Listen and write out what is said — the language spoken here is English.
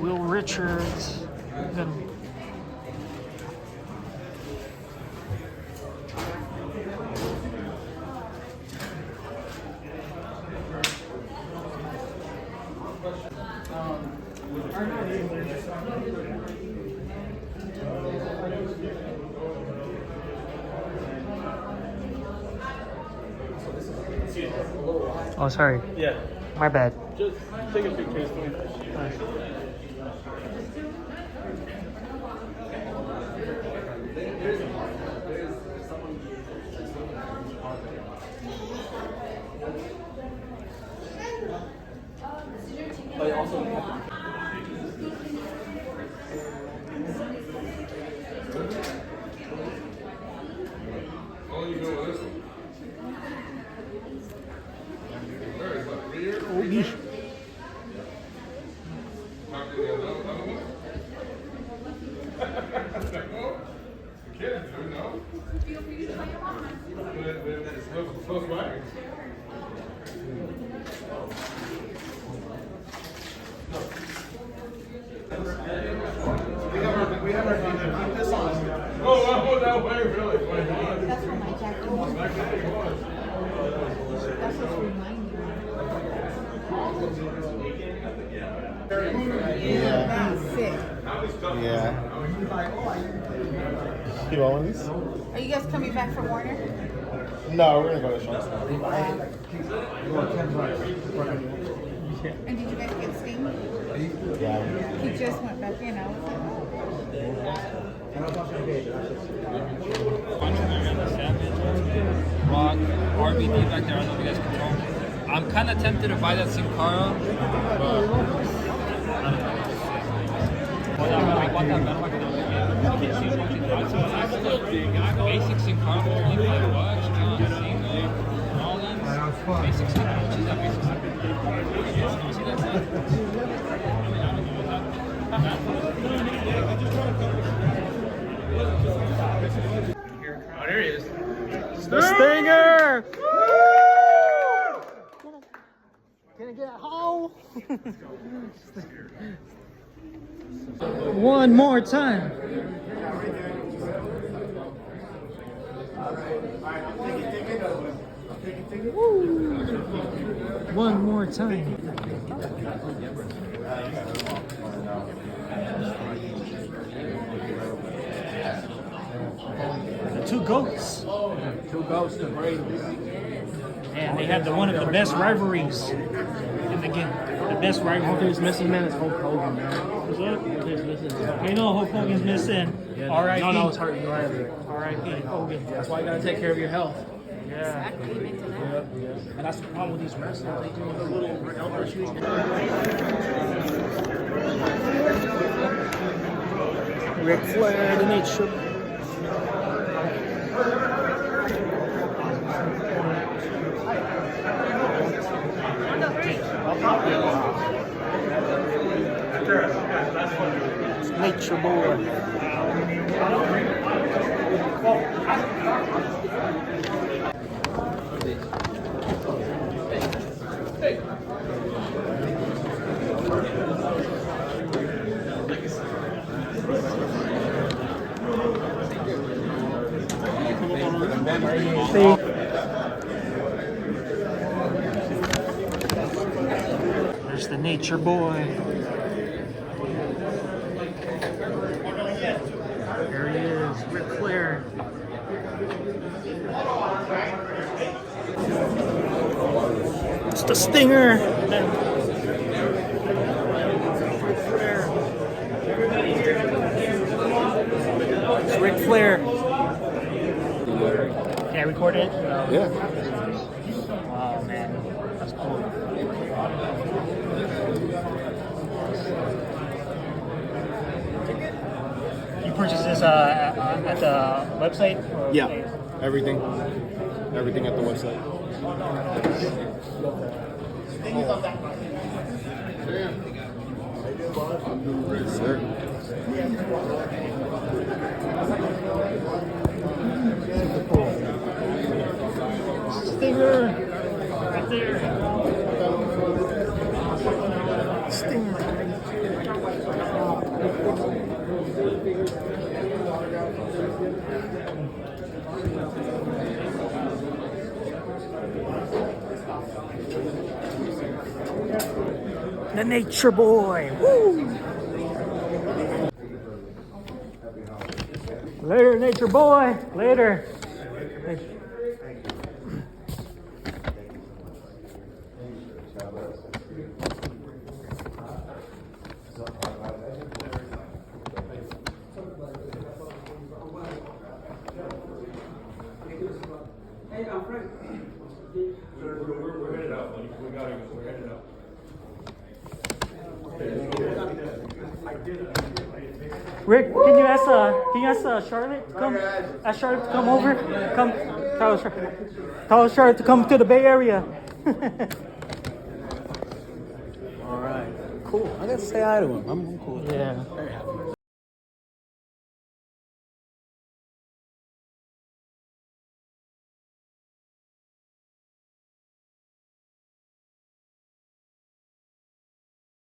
Will Richards. Oh, sorry. Yeah. My bad. Just take a picture. We have our DJ. This on. Oh, that way, really? That's what my jacket was. That's what's reminding me. Yeah. That's sick. Yeah. You want one of these? Are you guys coming back from Warner? No, we're gonna go to Sean's. And did you guys get Sting? Yeah. He just went back in. I was Rock, RBD back there. I don't know if you guys can tell. I'm kind of tempted to buy that Sin Cara, but I don't know. I want that metal. Basic Sin Cara for $25. Basic Sin Cara. Which is that basic Sin Cara? You see Oh, there he is. The Stinger! Can I get home? One more time. Woo. One more time. The two goats. Two goats to break. And they had one of the best rivalries in the game. The best rivalry. Who's missing, man, is Hulk Hogan, man. Who's up? Who's missing? You know Hulk Hogan's missing. Yeah, R.I.P. no, it's hurting Riley. R.I.P. Hogan. That's why you gotta take care of your health. Yeah. And that's the problem with these wrestlers. They do the little elbow shoot. Ric Flair, the nature. Nature boy. See? There's the nature boy. There he is, Ric Flair. It's the Stinger. It's Ric Flair. Can I record it? Yeah. Oh man, that's cool. You purchased this at the website? Or Yeah. Everything. Everything at the website. Yes, sir. Stinger! Right there. Stinger. The Nature Boy. Woo! Later, Nature Boy. Later. We're headed out, buddy. We gotta go. We're headed out. Rick, can you ask Charlotte to come? Ask Charlotte to come over. Come, tell Charlotte to come to the Bay Area. All right. Cool. I got to say hi to him. I'm cool. Yeah. Very happy.